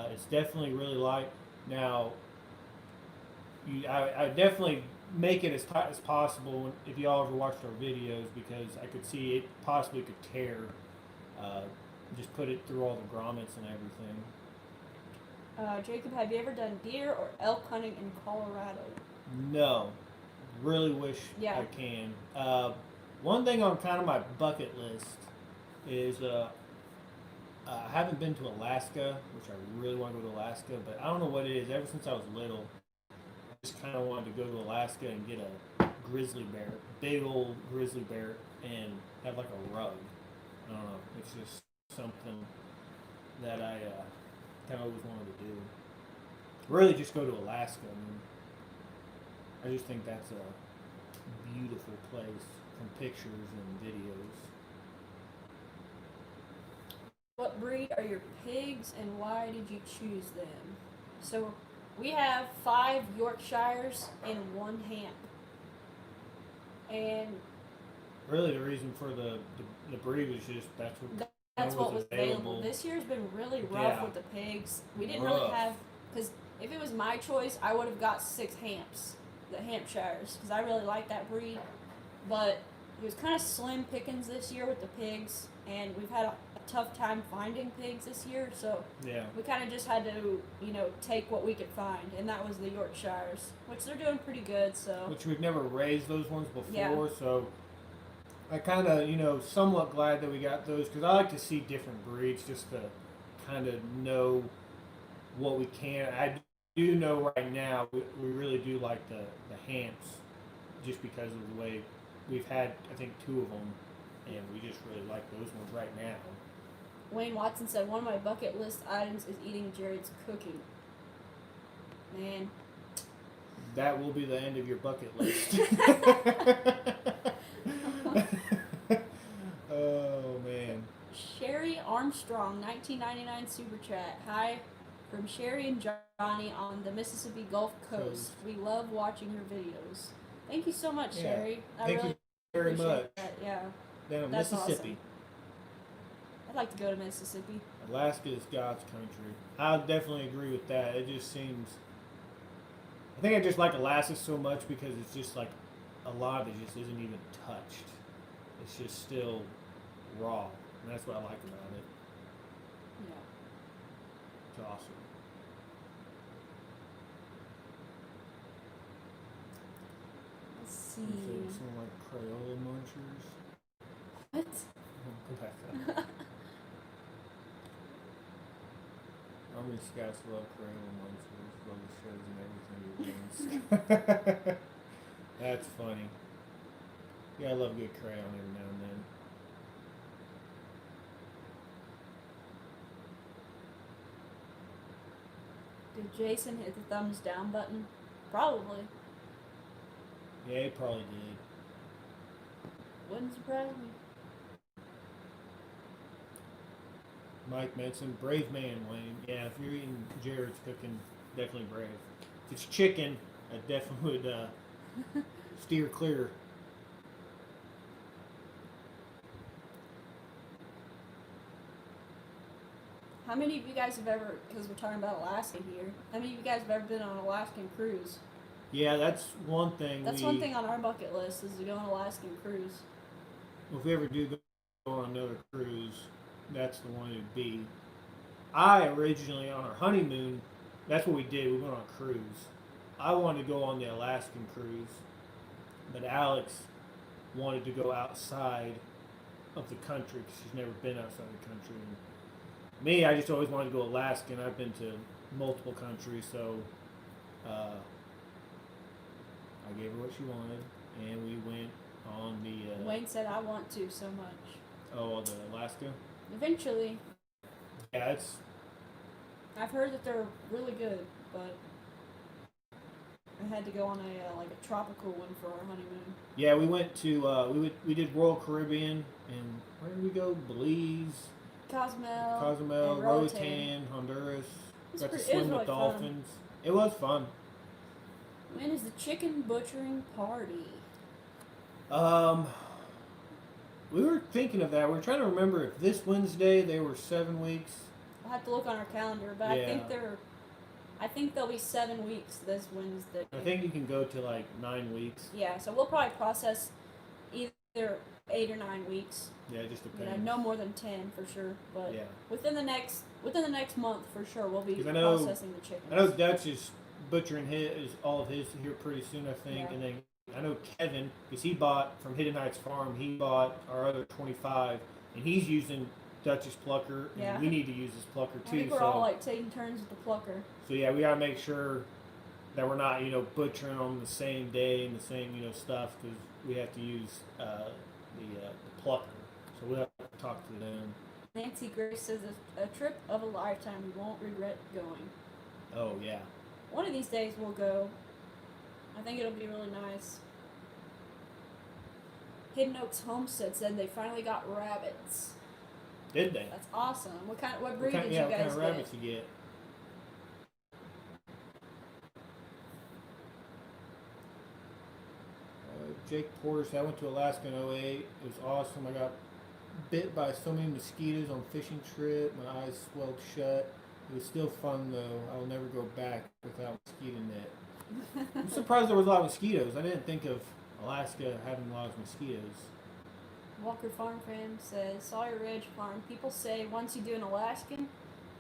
it's definitely really light. Now, I definitely make it as tight as possible if y'all ever watched our videos, because I could see it possibly could tear. Just put it through all the grommets and everything. Jacob, have you ever done deer or elk hunting in Colorado? No. Really wish I can. One thing on kind of my bucket list is I haven't been to Alaska, which I really want to go to Alaska, but I don't know what it is. Ever since I was little, I just kind of wanted to go to Alaska and get a grizzly bear, big old grizzly bear, and have like a rug. I don't know. It's just something that I kind of always wanted to do. Really, just go to Alaska. I mean, I just think that's a beautiful place from pictures and videos. What breed are your pigs and why did you choose them? So we have 5 Yorkshires and 1 Hamp. And really, the reason for the breed was just that's what was available. This year's been really rough with the pigs. We didn't really have, because if it was my choice, I would have got 6 Hamps, the Hampshires, because I really like that breed. But it was kind of slim pickings this year with the pigs, and we've had a tough time finding pigs this year, so we kind of just had to, take what we could find, and that was the Yorkshires, which they're doing pretty good. So which we've never raised those ones before, so I kind of, somewhat glad that we got those because I like to see different breeds just to kind of know what we can. I do know right now we really do like the Hamps just because of the way we've had, I think, 2 of them, and we just really like those ones right now. Wayne Watson said, one of my bucket list items is eating Jared's cooking. Man. That will be the end of your bucket list. Oh, man. Sherry Armstrong, 1999 Super Chat. Hi from Sherry and Johnny on the Mississippi Gulf Coast. We love watching your videos. Thank you so much, Sherry. Thank you very much. That. Yeah. Down That's Mississippi. Awesome. I'd like to go to Mississippi. Alaska is God's country. I definitely agree with that. It just seems... I think I just like Alaska so much because it's just like a lot of it just isn't even touched. It's just still raw. And that's what I like about it. Yeah. It's awesome. Let's see. Something like Crayola munchers. What? Go back up. Army Scouts love Crayola munchers. Love the shows and everything it wins. That's funny. Yeah, I love a good crayon every now and then. Did Jason hit the thumbs down button? Probably. Yeah, he probably did. Wouldn't surprise me. Mike Manson, brave man, Wayne. Yeah, if you're eating Jared's cooking, definitely brave. If it's chicken, I definitely would steer clear. How many of you guys have ever, because we're talking about Alaska here, how many of you guys have ever been on an Alaskan cruise? Yeah, that's one thing. That's one thing on our bucket list is to go on an Alaskan cruise. If we ever do go on another cruise, that's the one it'd be. I originally, on our honeymoon, that's what we did. We went on a cruise. I wanted to go on the Alaskan cruise, but Alex wanted to go outside of the country because she's never been outside the country. And me, I just always wanted to go Alaska, and I've been to multiple countries, so I gave her what she wanted, and we went on the... Wayne said, I want to so much. Oh, the Alaska? Eventually. Yeah, it's... I've heard that they're really good, but I had to go on a tropical one for our honeymoon. Yeah, we went to, we did Royal Caribbean, and where did we go? Belize... Cozumel, Roatan, Honduras. Got to swim with dolphins. It was fun. When is the chicken butchering party? We were thinking of that. We were trying to remember if this Wednesday they were 7 weeks. I'll have to look on our calendar, but I think they'll be 7 weeks this Wednesday. I think you can go to like 9 weeks. Yeah, so we'll probably process either 8 or 9 weeks. Yeah, it just depends. Yeah, no more than 10 for sure, but yeah. within the next month for sure we'll be processing the chickens. I know Dutch is butchering all of his here pretty soon, I think, and then I know Kevin, because he bought from Hidden Heights Farm, he bought our other 25, and he's using Dutch's plucker, and we need to use his plucker too. I think we're all like taking turns with the plucker. So yeah, we gotta make sure that we're not, butchering them the same day and the same, stuff, because we have to use the plucker. So we'll have to talk to them. Nancy Grace says a trip of a lifetime. You won't regret going. Oh, yeah. One of these days we'll go. I think it'll be really nice. Hidden Oaks Homestead said they finally got rabbits. Did they? That's awesome. What breed did you guys what kind of get? rabbits you get? Jake Porter said, I went to Alaska in 08. It was awesome. I got bit by so many mosquitoes on a fishing trip. My eyes swelled shut. It was still fun, though. I will never go back without mosquito net. I'm surprised there was a lot of mosquitoes. I didn't think of Alaska having a lot of mosquitoes. Walker Farm Fam says, Sawyer Ridge Farm. People say once you do an Alaskan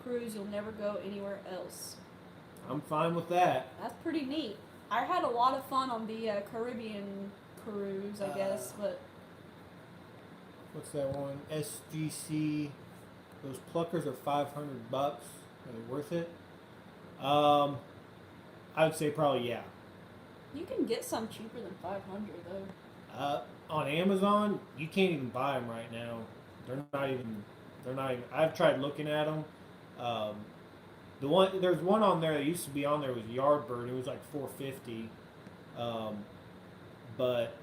cruise, you'll never go anywhere else. I'm fine with that. That's pretty neat. I had a lot of fun on the Caribbean cruise, I guess, but... What's that one? SGC. Those pluckers are $500. Are they worth it? I would say probably yeah. You can get some cheaper than $500 though. On Amazon, you can't even buy them right now. They're not even. I've tried looking at them. There's one on there that used to be on there was Yardbird. It was like $450. But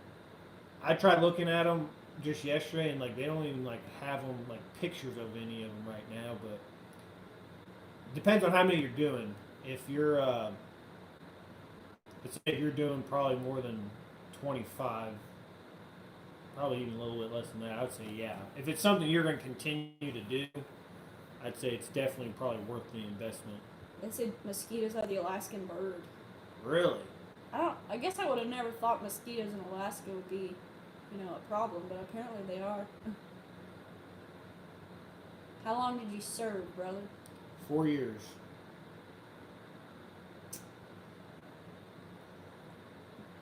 I tried looking at them just yesterday, and like they don't even like have them like pictures of any of them right now. But it depends on how many you're doing. If you're let's say if you're doing probably more than 25, probably even a little bit less than that, I would say yeah. If it's something you're going to continue to do, I'd say it's definitely probably worth the investment. They said mosquitoes are the Alaskan bird. Really? I guess I would have never thought mosquitoes in Alaska would be, a problem, but apparently they are. How long did you serve, brother? 4 years.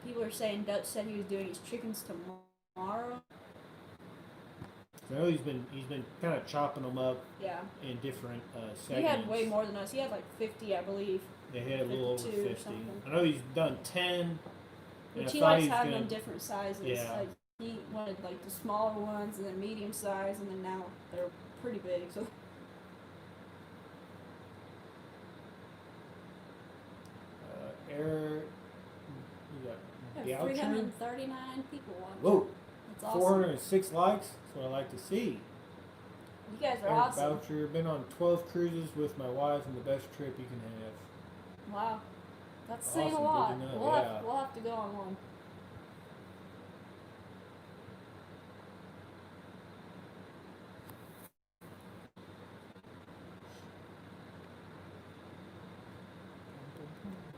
People are saying Dutch said he was doing his chickens tomorrow. I know he's been kind of chopping them up. Yeah. In different segments. He had way more than us. He had like 50, I believe. Yeah, he had a little over 50. I know he's done 10. Which he likes having them different sizes. Yeah. Like he wanted like the smaller ones and then medium size, and then now they're pretty big. So. Eric. Yeah, 339 people watching. Whoa. That's awesome. 406 likes. That's what I like to see. You guys are Eric awesome. Boucher, been on 12 cruises with my wife, and the best trip you can have. Wow. That's Awesome, saying a lot. good to know, We'll have to go on one.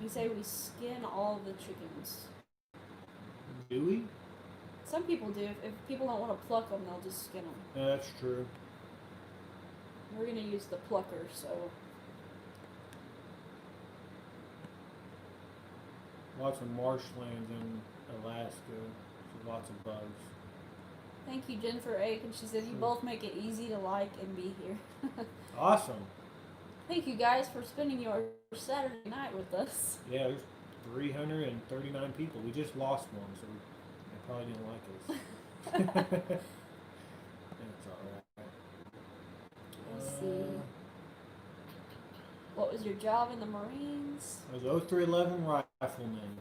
You say we skin all the chickens. Do we? Some people do. If people don't want to pluck them, they'll just skin them. Yeah, that's true. We're going to use the plucker, so... Lots of marshlands in Alaska. So lots of bugs. Thank you, Jennifer Aiken. She said you both make it easy to like and be here. Awesome. Thank you guys for spending your Saturday night with us. Yeah, there's 339 people. We just lost one, so they probably didn't like us. That's alright. Let's see. What was your job in the Marines? I was 0311 rifleman.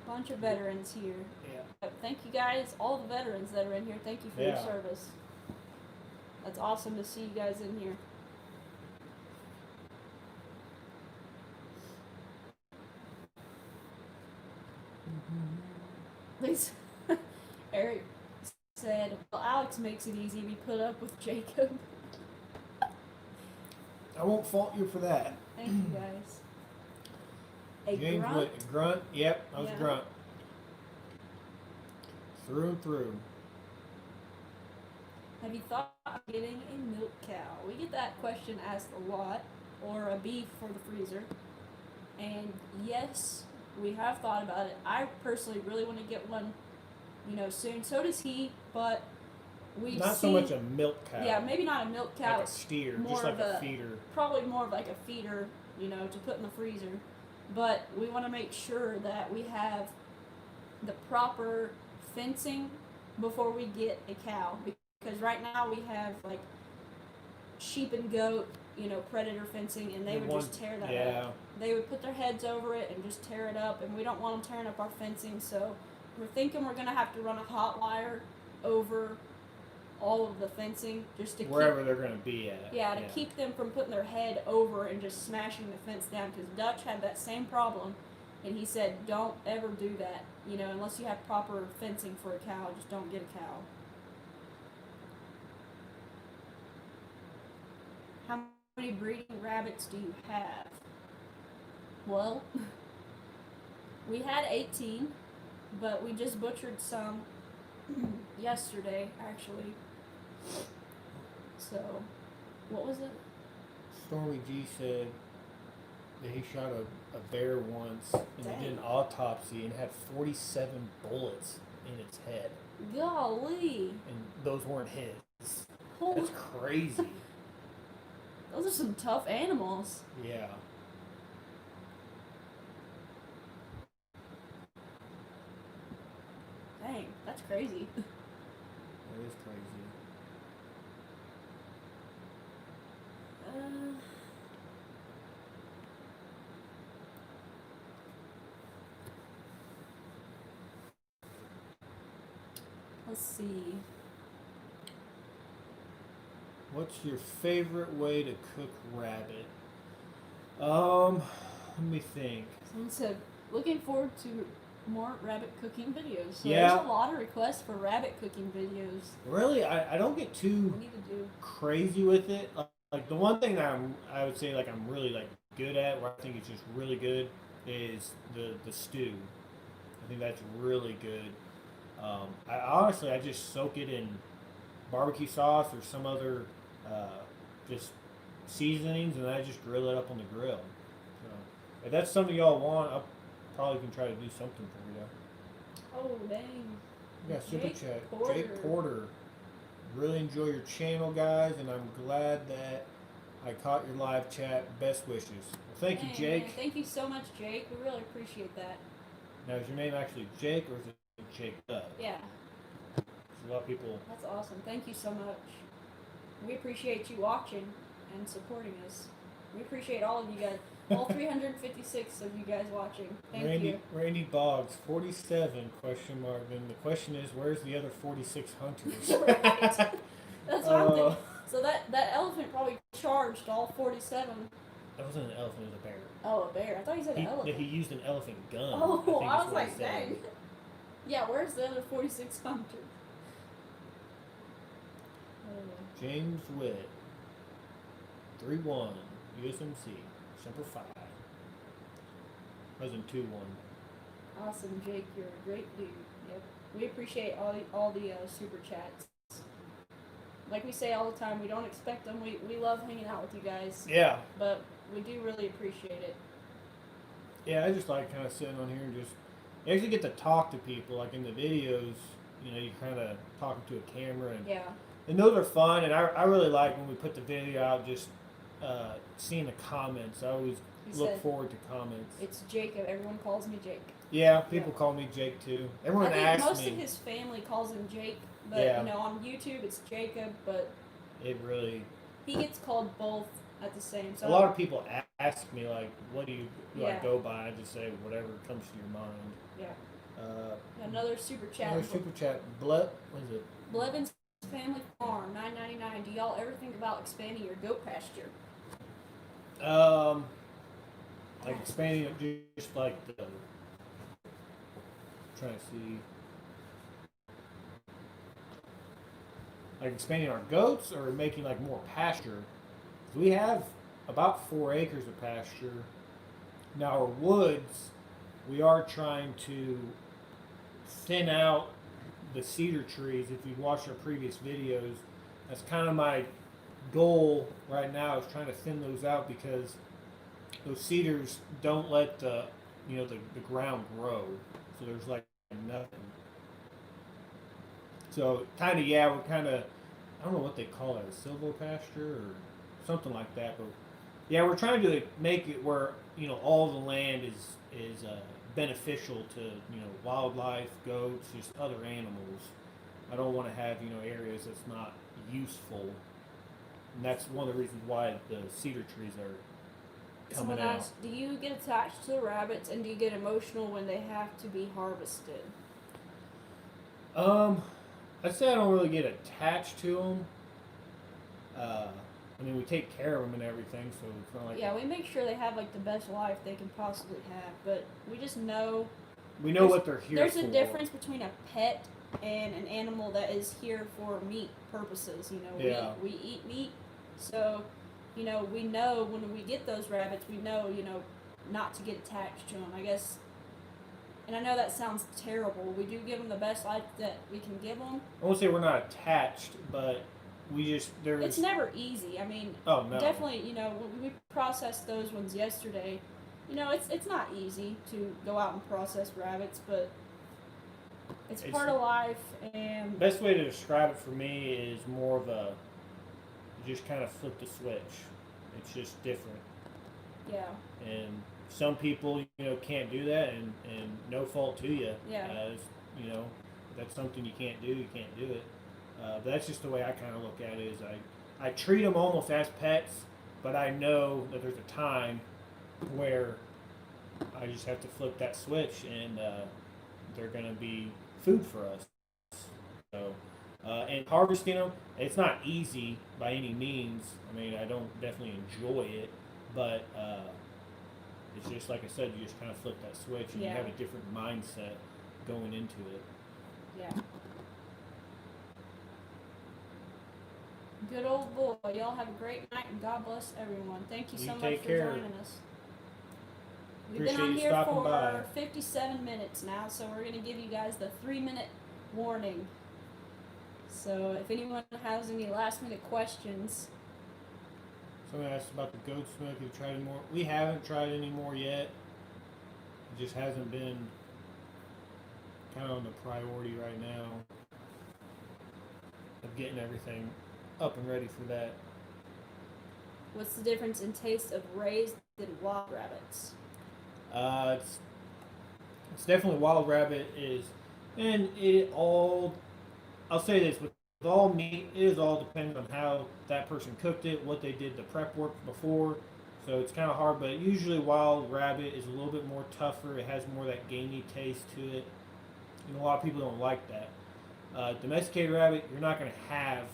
Bunch of veterans here. Yeah. Thank you guys, all the veterans that are in here. Thank you for your service. That's awesome to see you guys in here. Please. Eric said, well, Alex makes it easy. We put up with Jacob. I won't fault you for that. Thank you guys. A James grunt? Whit, a grunt? Yep, I was a grunt. Through and through. Have you thought of getting a milk cow? We get that question asked a lot. Or a beef for the freezer. And yes, we have thought about it. I personally really want to get one, soon. So does he, but we Not so much a milk cow. Yeah, maybe not a milk cow. Like a steer, more just like of a feeder. Probably more of like a feeder, to put in the freezer. but we want to make sure that we have the proper fencing before we get a cow, because right now we have like sheep and goat, predator fencing, and they would just tear that up. They would put their heads over it and just tear it up, and we don't want them tearing up our fencing, so we're thinking we're going to have to run a hot wire over all of the fencing just to wherever they're going to be at. Yeah, to keep them from putting their head over and just smashing the fence down, because Dutch had that same problem, and he said don't ever do that, unless you have proper fencing for a cow, just don't get a cow. How many breeding rabbits do you have? Well, we had 18, but we just butchered some yesterday, actually. So, what was it? Stormy G said that he shot a bear once and they did an autopsy and had 47 bullets in its head. Golly! And those weren't his. That's crazy. Those are some tough animals. Yeah. Dang, that's crazy. That is crazy. Let's see. What's your favorite way to cook rabbit? Let me think. Someone said, looking forward to more rabbit cooking videos. So yeah. There's a lot of requests for rabbit cooking videos. Really, I don't get too crazy with it. Like the one thing that I would say like I'm really like good at, where I think it's just really good, is the stew. I think that's really good. I just soak it in barbecue sauce or some other just seasonings, and I just grill it up on the grill. So if that's something y'all want, I probably can try to do something for you. Oh dang! Yeah, super chat. Jake Porter. Really enjoy your channel, guys, and I'm glad that I caught your live chat. Best wishes. Well, thank you, Jake. Man, thank you so much, Jake. We really appreciate that. Now, is your name actually Jake, or is it Jake? Yeah. A lot of people. That's awesome. Thank you so much. We appreciate you watching and supporting us. We appreciate all of you guys. All 356 of you guys watching. Thank you. Randy Boggs, 47, question mark. Then the question is, where's the other 46 hunters? Right. That's what I'm thinking. So that elephant probably charged all 47. That wasn't an elephant, it was a bear. Oh, a bear. I thought you said an elephant. He used an elephant gun. Oh, I was like, dang. Yeah, where's the other 46 hunters? James Witt, 3-1, USMC, Semper Fi. Wasn't 2-1. Awesome, Jake. You're a great dude. Yep. We appreciate all the super chats. Like we say all the time, we don't expect them. We love hanging out with you guys. Yeah. But we do really appreciate it. Yeah, I just like kind of sitting on here and just you actually get to talk to people. Like in the videos, you kind of talking to a camera and yeah. And those are fun, and I really like when we put the video out, just seeing the comments. I always look forward to comments. It's Jacob. Everyone calls me Jake. Yeah, people call me Jake too. Everyone asks me. Most of his family calls him Jake, but on YouTube it's Jacob. But it really he gets called both at the same. So a lot of people ask me like, "What do you I go by?" I just say whatever comes to your mind. Yeah. Another super chat. Another super chat. What is it? Blevins Family Farm, $9.99. Do y'all ever think about expanding your goat pasture? Like expanding it just like the. Trying to see. Like expanding our goats or making like more pasture. We have about 4 acres of pasture. Now our woods, we are trying to thin out the cedar trees. If you've watched our previous videos, that's kind of my goal right now, is trying to thin those out, because those cedars don't let the ground grow, so there's like nothing. So we're kind of, I don't know what they call it, a silvopasture or something like that, but Yeah, we're trying to make it where all the land is beneficial to wildlife, goats, just other animals. I don't want to have areas that's not useful, and that's one of the reasons why the cedar trees are coming Someone out. asked, do you get attached to the rabbits and do you get emotional when they have to be harvested? I'd say I don't really get attached to them. I mean, we take care of them and everything, so it's not like Yeah, we make sure they have like the best life they can possibly have, but we just know we know what they're here there's for. a difference between a pet and an animal that is here for meat purposes. Yeah. We eat meat, so we know when we get those rabbits, we know not to get attached to them. I guess, and I know that sounds terrible. We do give them the best life that we can give them. I won't say we're not attached, but It's never easy. I mean, oh no, definitely. When we processed those ones yesterday, it's not easy to go out and process rabbits, but it's part of life. And best way to describe it for me is more of a you just kind of flip the switch. It's just different. yeah, And some people can't do that, and no fault to you. Yeah. That's something you can't do. You can't do it. But that's just the way I kind of look at it. Is I treat them almost as pets, but I know that there's a time where I just have to flip that switch, and they're going to be food for us. So, and harvesting them, it's not easy by any means. I mean, I don't definitely enjoy it, but it's just like I said, you just kind of flip that switch, and you have a different mindset going into it. yeah. Good old boy. Y'all have a great night, and God bless everyone. Thank you so much take for care. joining us. We've Appreciate been on you here stopping for by. 57 minutes now, so we're going to give you guys the 3-minute warning. So if anyone has any last-minute questions. Someone asked about the goat smoke. Have you tried any more? We haven't tried any more yet. It just hasn't been kind of on the priority right now of getting everything up and ready for that. What's the difference in taste of raised and wild rabbits? It's definitely wild rabbit is, and it all. I'll say this with all meat, it is all dependent on how that person cooked it, what they did the prep work before. So it's kind of hard, but usually wild rabbit is a little bit more tougher. It has more of that gamey taste to it, and a lot of people don't like that. Domesticated rabbit, you're not going to have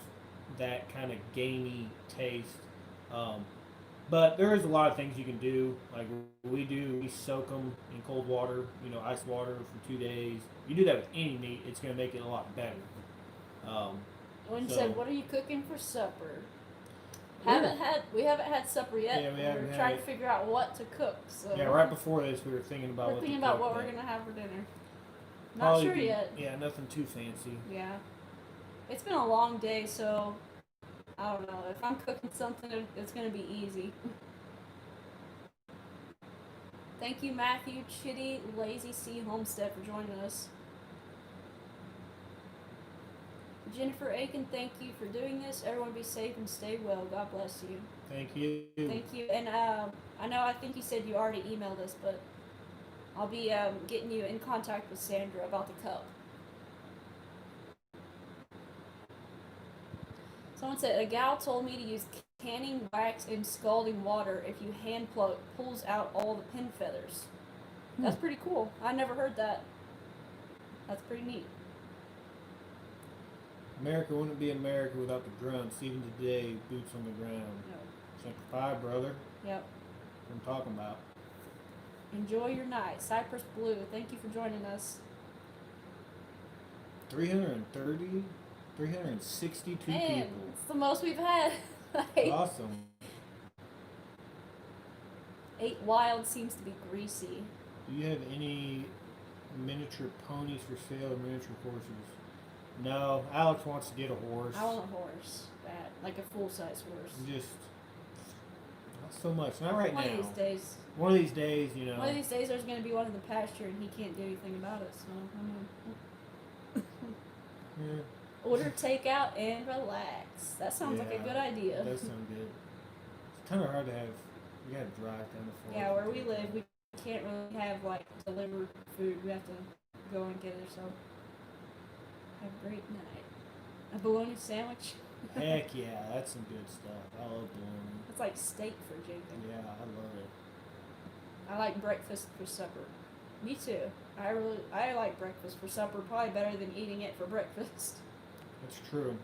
that kind of gamey taste. But there is a lot of things you can do. Like we soak them in cold water, ice water for 2 days. You do that with any meat, it's going to make it a lot better. When you So- said, what are you cooking for supper? Yeah. We haven't had supper yet. Yeah, we haven't We're had trying it. to figure out what to cook. So Yeah, right before this, we were thinking about we're what thinking to about cook, what we're but gonna have for dinner. Not probably sure yet. Yeah, nothing too fancy. Yeah, it's been a long day, so I don't know. If I'm cooking something, it's gonna be easy. Thank you, Matthew Chitty Lazy C Homestead, for joining us. Jennifer Aiken, thank you for doing this. Everyone be safe and stay well. God bless you. Thank you. Thank you. And I think you said you already emailed us, but I'll be getting you in contact with Sandra about the cup. Someone said, a gal told me to use canning wax in scalding water if you hand pluck, pulls out all the pin feathers. That's pretty cool. I never heard that. That's pretty neat. America wouldn't be America without the grunts. Even today, boots on the ground. No. Semper Fi, brother. Yep. That's what I'm talking about. Enjoy your night. Cypress Blue, thank you for joining us. 330, 362 Man, people. it's the most we've had. Like, Awesome. 8 Wild seems to be greasy. Do you have any miniature ponies for sale or miniature horses? No. Alex wants to get a horse. I want a horse. Bad. Like a full-size horse. Just not so much. Not right One now. of these days. One of these days, One of these days there's going to be one in the pasture and he can't do anything about it, so Yeah, order takeout and relax. That sounds like a Yeah, good idea. that does sound good. It's kind of hard to have We gotta drive down the forest. Yeah, where we live, we can't really have like delivered food. We have to go and get it. So have a great night. A bologna sandwich. Heck yeah, that's some good stuff. I love bologna. It's like steak for Jacob. Yeah, I love it. I like breakfast for supper. Me too. I like breakfast for supper probably better than eating it for breakfast. That's true.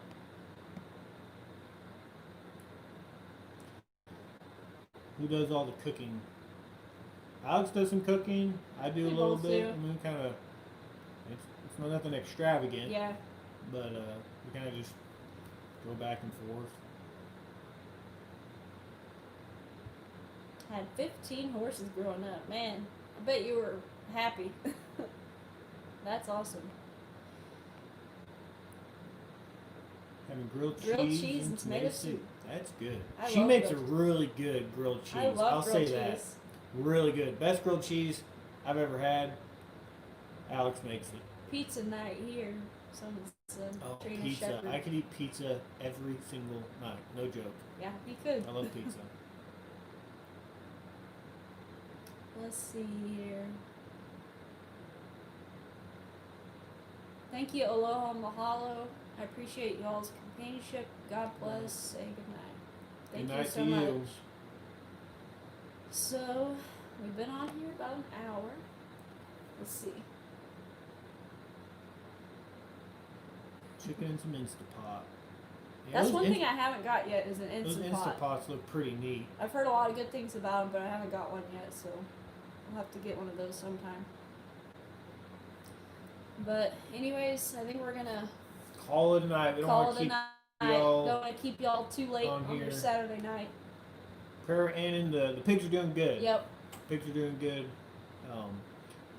Who does all the cooking? Alex does some cooking. I do We a little both bit. do. I mean, kind of. It's not nothing extravagant. Yeah. But we kind of just go back and forth. Had 15 horses growing up. Man, I bet you were happy. That's awesome. Having grilled cheese and tomato soup. That's good. I She love makes a grilled- really good grilled cheese. I love I'll grilled say that. cheese. Really good. Best grilled cheese I've ever had. Alex makes it. Pizza night here. Someone said. Oh, Trina pizza. Shepherd. I could eat pizza every single night. No joke. Yeah, you could. I love pizza. Let's see here. Thank you, aloha, mahalo. I appreciate y'all's companionship. God bless. Say good night. Thank Good you night so to much. you. So, we've been on here about an hour. Let's see. Chicken and some Instapot. Yeah, That's those one In- thing I haven't got yet is an Those Instant Pot. Instapots look pretty neat. I've heard a lot of good things about them, but I haven't got one yet, so I'll have to get one of those sometime. But anyways, I think we're gonna Call it a night. We don't call want it to a keep night. y'all Don't want to keep y'all too late on on your here. Saturday night. prayer and the pigs are doing good. Yep. Pigs are doing good.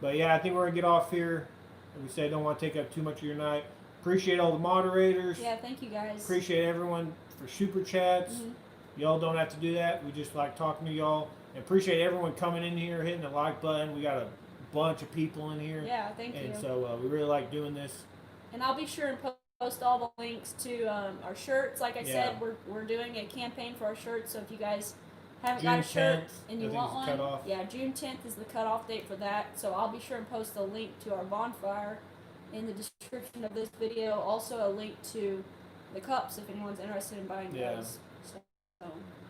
But yeah, I think we're gonna get off here. Like we said, don't want to take up too much of your night. Appreciate all the moderators. Yeah, thank you guys. Appreciate everyone for super chats. Mhm. Y'all don't have to do that. We just like talking to y'all. And appreciate everyone coming in here, hitting the like button. We got a bunch of people in here. Yeah, thank you. And so we really like doing this. And I'll be sure and post all the links to our shirts. Like I Yeah. said, we're doing a campaign for our shirts. So if you guys haven't June got a shirt 10th, and I you think want is one, the cutoff. yeah, June 10th is the cutoff date for that. So I'll be sure and post a link to our bonfire in the description of this video. Also a link to the cups if anyone's interested in buying Yeah. those. So,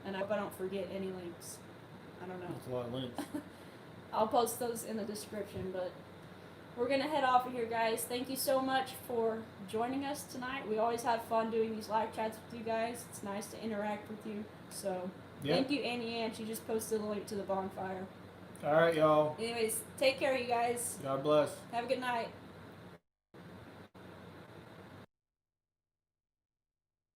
and I hope I don't forget any links. I don't know. That's a lot of links. I'll post those in the description, but we're gonna head off of here, guys. Thank you so much for joining us tonight. We always have fun doing these live chats with you guys. It's nice to interact with you. So Yep. thank you, Annie Ann. She just posted a link to the bonfire. All right, y'all. Anyways, take care, you guys. God bless. Have a good night.